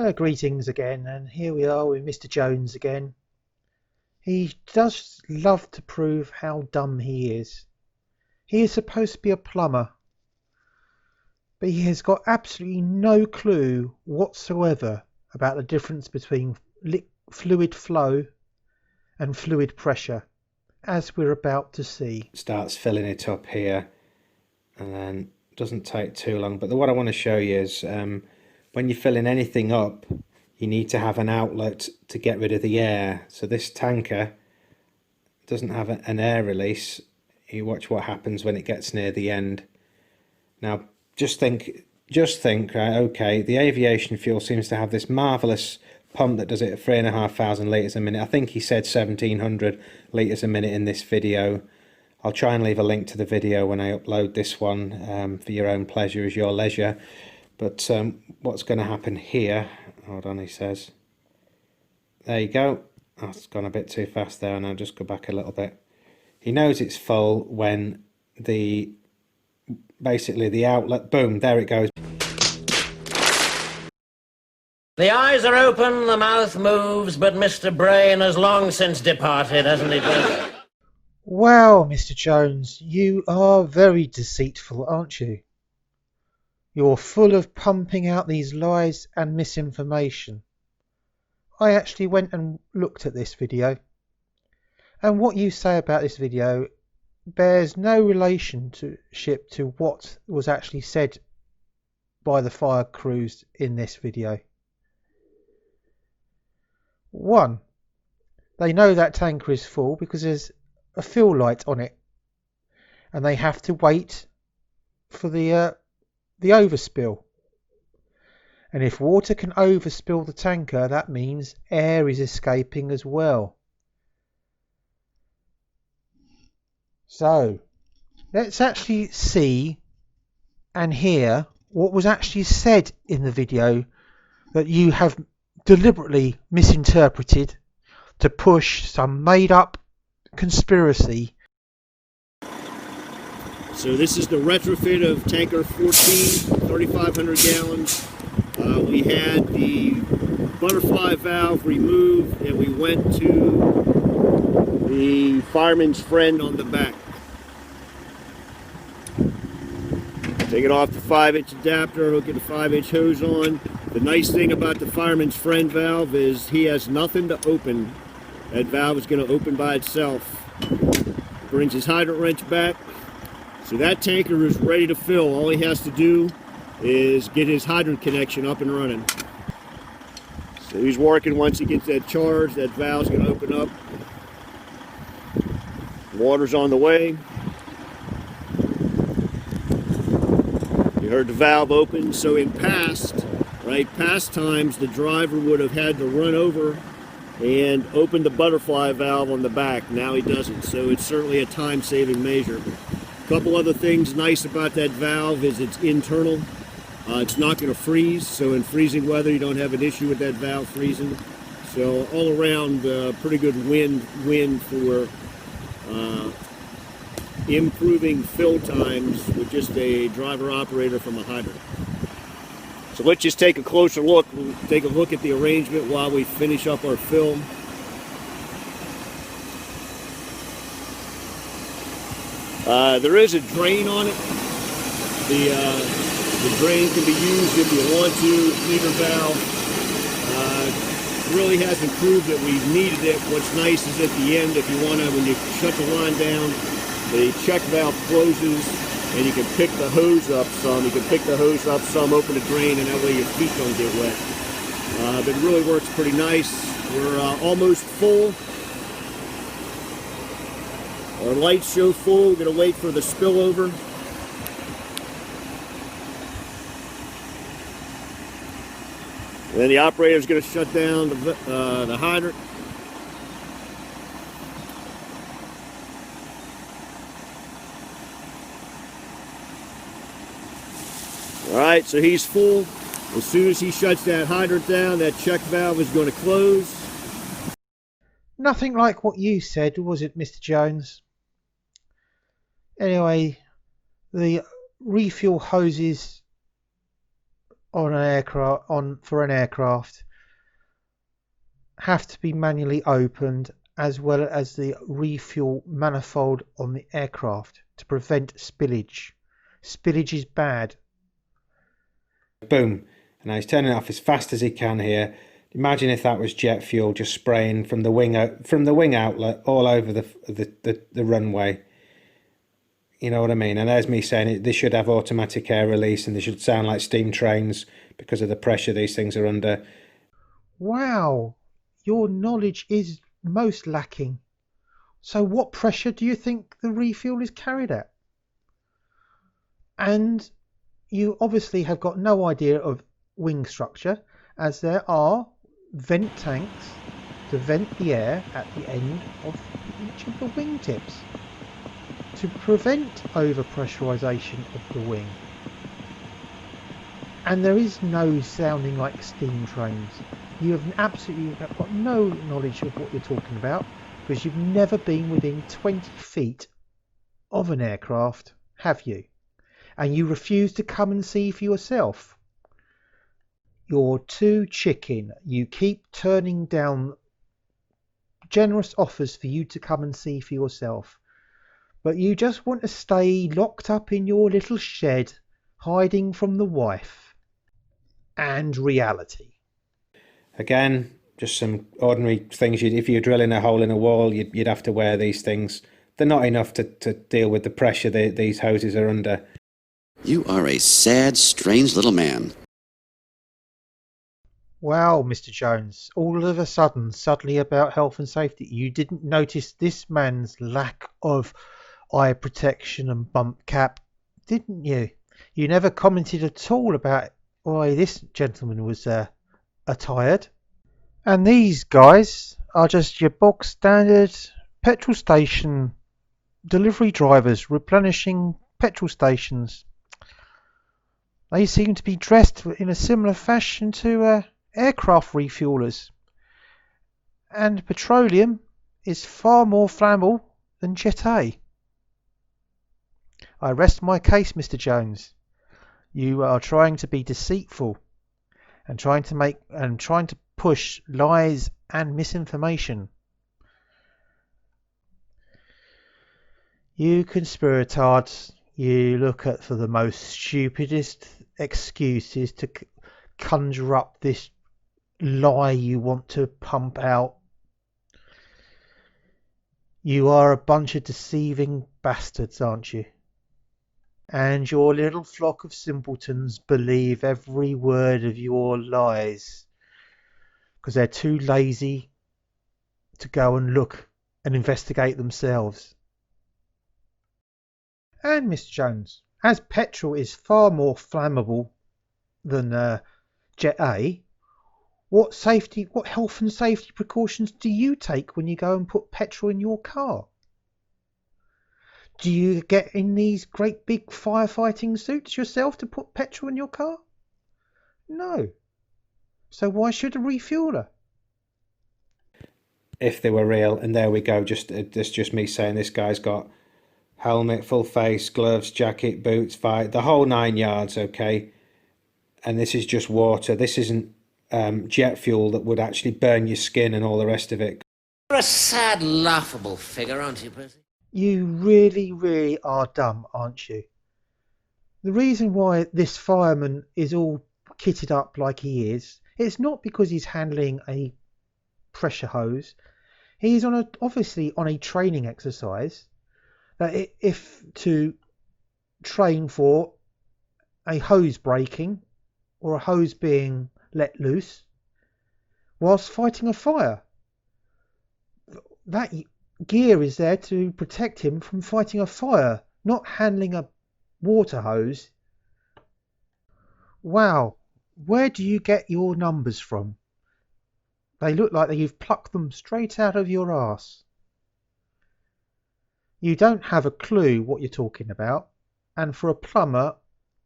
Greetings again, and here we are with Mr. Jones again. He does love to prove how dumb he is. He is supposed to be a plumber, but he has got absolutely no clue whatsoever about the difference between fluid flow and fluid pressure, as we're about to see. Starts filling it up here, and then doesn't take too long. But what I want to show you is when you're filling anything up, you need to have an outlet to get rid of the air. So this tanker doesn't have an air release. You watch what happens when it gets near the end. Now just think, right, okay, the aviation fuel seems to have this marvellous pump that does it at 3,500 litres a minute. I think he said 1,700 litres a minute in this video. I'll try and leave a link to the video when I upload this one for your own pleasure as your leisure. But what's going to happen here, hold on, he says, there you go. Oh, it's gone a bit too fast there, and I'll just go back a little bit. He knows it's full when basically the outlet, boom, there it goes. The eyes are open, the mouth moves, but Mr. Brain has long since departed, hasn't he? Well, Mr. Jones, you are very deceitful, aren't you? You're full of pumping out these lies and misinformation. I actually went and looked at this video, and what you say about this video bears no relationship to what was actually said by the fire crews in this video. 1. They know that tanker is full because there's a fill light on it, and they have to wait for the overspill. And if water can overspill the tanker, that means air is escaping as well. So let's actually see and hear what was actually said in the video that you have deliberately misinterpreted to push some made up conspiracy. So this is the retrofit of tanker 14, 3,500 gallons. We had the butterfly valve removed, and we went to the fireman's friend on the back. Take it off the 5-inch adapter, hook it a 5-inch hose on. The nice thing about the fireman's friend valve is he has nothing to open. That valve is going to open by itself. Brings his hydrant wrench back. So that tanker is ready to fill. All he has to do is get his hydrant connection up and running. So he's working. Once he gets that charged, that valve's going to open up. Water's on the way. You heard the valve open. So in past times, the driver would have had to run over and open the butterfly valve on the back. Now he doesn't. So it's certainly a time-saving measure. A couple other things nice about that valve is it's internal. It's not going to freeze, so in freezing weather you don't have an issue with that valve freezing. So all around pretty good win for improving fill times with just a driver operator from a hydrant. So let's just take a closer look. We'll take a look at the arrangement while we finish up our fill. There is a drain on it. The drain can be used if you want to. Either valve really hasn't proved that we've needed it. What's nice is at the end, if you want to, when you shut the line down, the check valve closes and you can pick the hose up some. You can pick the hose up some, open the drain, and that way your feet don't get wet. But it really works pretty nice. We're almost full. Our lights show full. We're going to wait for the spillover. And then the operator is going to shut down the hydrant. All right, so he's full. As soon as he shuts that hydrant down, that check valve is going to close. Nothing like what you said, was it, Mr. Jones? Anyway, the refuel hoses on an aircraft for an aircraft have to be manually opened, as well as the refuel manifold on the aircraft to prevent spillage. Spillage is bad. Boom. And now he's turning it off as fast as he can here. Imagine if that was jet fuel just spraying from the wing outlet all over the runway. You know what I mean? And there's me saying they should have automatic air release and they should sound like steam trains because of the pressure these things are under. Wow, your knowledge is most lacking. So what pressure do you think the refuel is carried at? And you obviously have got no idea of wing structure, as there are vent tanks to vent the air at the end of each of the wingtips to prevent overpressurization of the wing. And there is no sounding like steam trains. You have absolutely got no knowledge of what you're talking about, because you've never been within 20 feet of an aircraft, have you? And you refuse to come and see for yourself. You're too chicken. You keep turning down generous offers for you to come and see for yourself. But you just want to stay locked up in your little shed, hiding from the wife and reality. Again, just some ordinary things. If you're drilling a hole in a wall, you'd have to wear these things. They're not enough to deal with the pressure these hoses are under. You are a sad, strange little man. Wow, Mr. Jones, all of a suddenly about health and safety, you didn't notice this man's lack of eye protection and bump cap, didn't you? You never commented at all about why this gentleman was attired. And these guys are just your bog standard petrol station delivery drivers replenishing petrol stations. They seem to be dressed in a similar fashion to aircraft refuelers. And petroleum is far more flammable than Jet A. I rest my case, Mr. Jones. You are trying to be deceitful and trying to push lies and misinformation. You conspiratards, you look at for the most stupidest excuses to conjure up this lie you want to pump out. You are a bunch of deceiving bastards, aren't you? And your little flock of simpletons believe every word of your lies because they're too lazy to go and look and investigate themselves. And Mr. Jones, as petrol is far more flammable than Jet A, what health and safety precautions do you take when you go and put petrol in your car? Do you get in these great big firefighting suits yourself to put petrol in your car? No. So why should a refueler? If they were real, and there we go, just me saying this guy's got helmet, full face, gloves, jacket, boots, the whole 9 yards, okay? And this is just water. This isn't jet fuel that would actually burn your skin and all the rest of it. You're a sad, laughable figure, aren't you, Percy? You really, really are dumb, aren't you? The reason why this fireman is all kitted up like he is, it's not because he's handling a pressure hose. He's obviously on a training exercise that if to train for a hose breaking or a hose being let loose whilst fighting a fire. That gear is there to protect him from fighting a fire, not handling a water hose. Wow, where do you get your numbers from? They look like you've plucked them straight out of your arse. You don't have a clue what you're talking about, and for a plumber,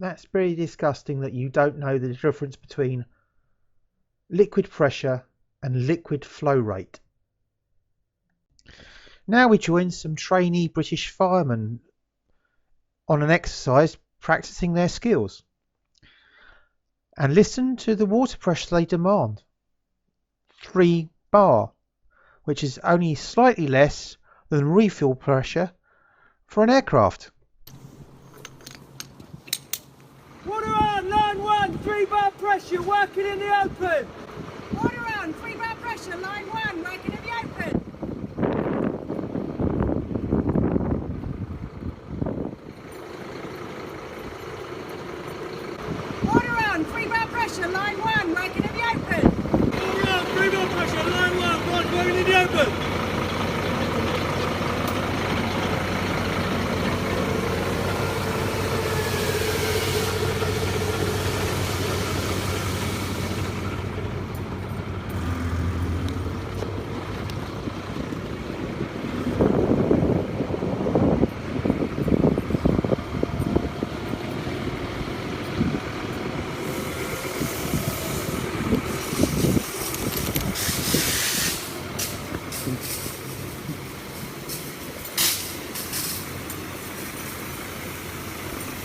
that's pretty disgusting that you don't know the difference between liquid pressure and liquid flow rate. Now we join some trainee British firemen on an exercise practicing their skills. and listen to the water pressure they demand. 3 bar, which is only slightly less than refuel pressure for an aircraft. Water on, line 1, 3 bar pressure, working in the open. Water on, 3 bar pressure, line 1, working in the open. Water on, 3 bar pressure, line 1, working in the open. Water on, 3 bar pressure, line 1, working in the open.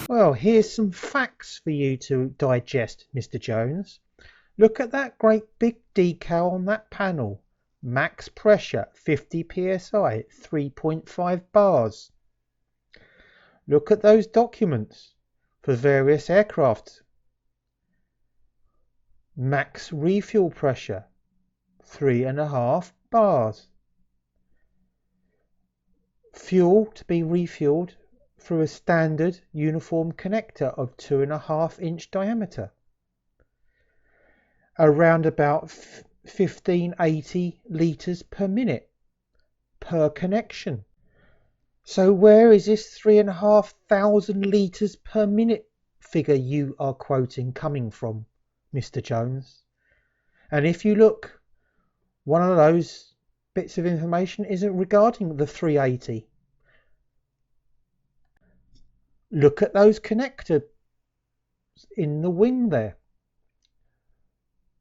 Well, here's some facts for you to digest, Mr. Jones. Look at that great big decal on that panel. Max pressure 50 psi, 3.5 bars. Look at those documents for various aircraft. Max refuel pressure 3.5 bars. Fuel to be refueled through a standard uniform connector of 2.5-inch diameter. Around about 1580 litres per minute per connection. So where is this 3,500 litres per minute figure you are quoting coming from, Mr. Jones? And if you look, one of those bits of information isn't regarding the 380. Look at those connectors in the wing there.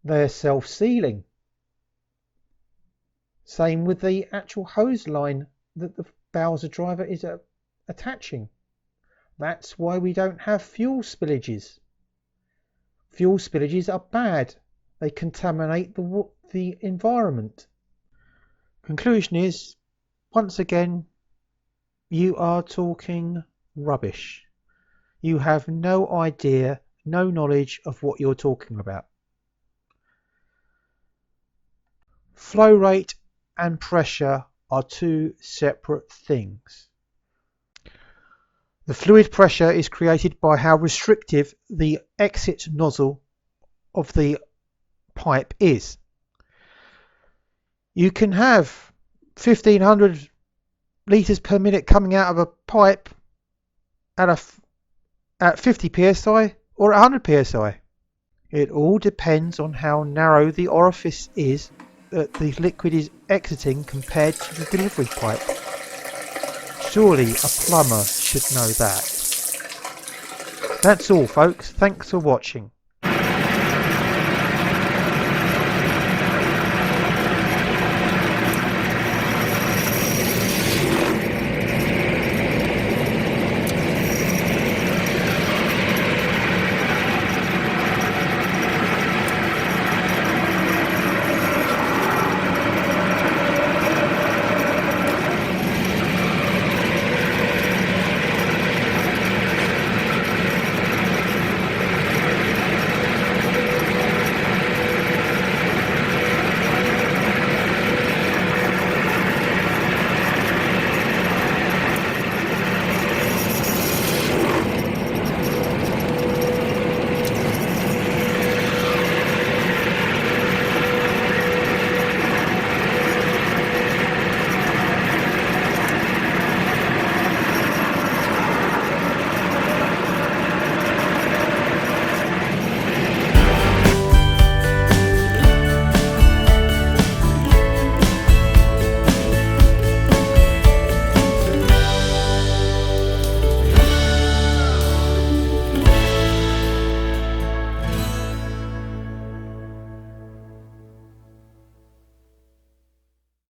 They're self-sealing. Same with the actual hose line that the Bowser driver is attaching. That's why we don't have fuel spillages. Fuel spillages are bad. They contaminate the environment. Conclusion is, once again, you are talking rubbish. You have no idea, no knowledge of what you're talking about. Flow rate and pressure are two separate things. The fluid pressure is created by how restrictive the exit nozzle of the pipe is. You can have 1500 litres per minute coming out of a pipe at 50 psi or 100 psi. It all depends on how narrow the orifice is that the liquid is exiting compared to the delivery pipe. Surely a plumber should know that. That's all, folks. Thanks for watching.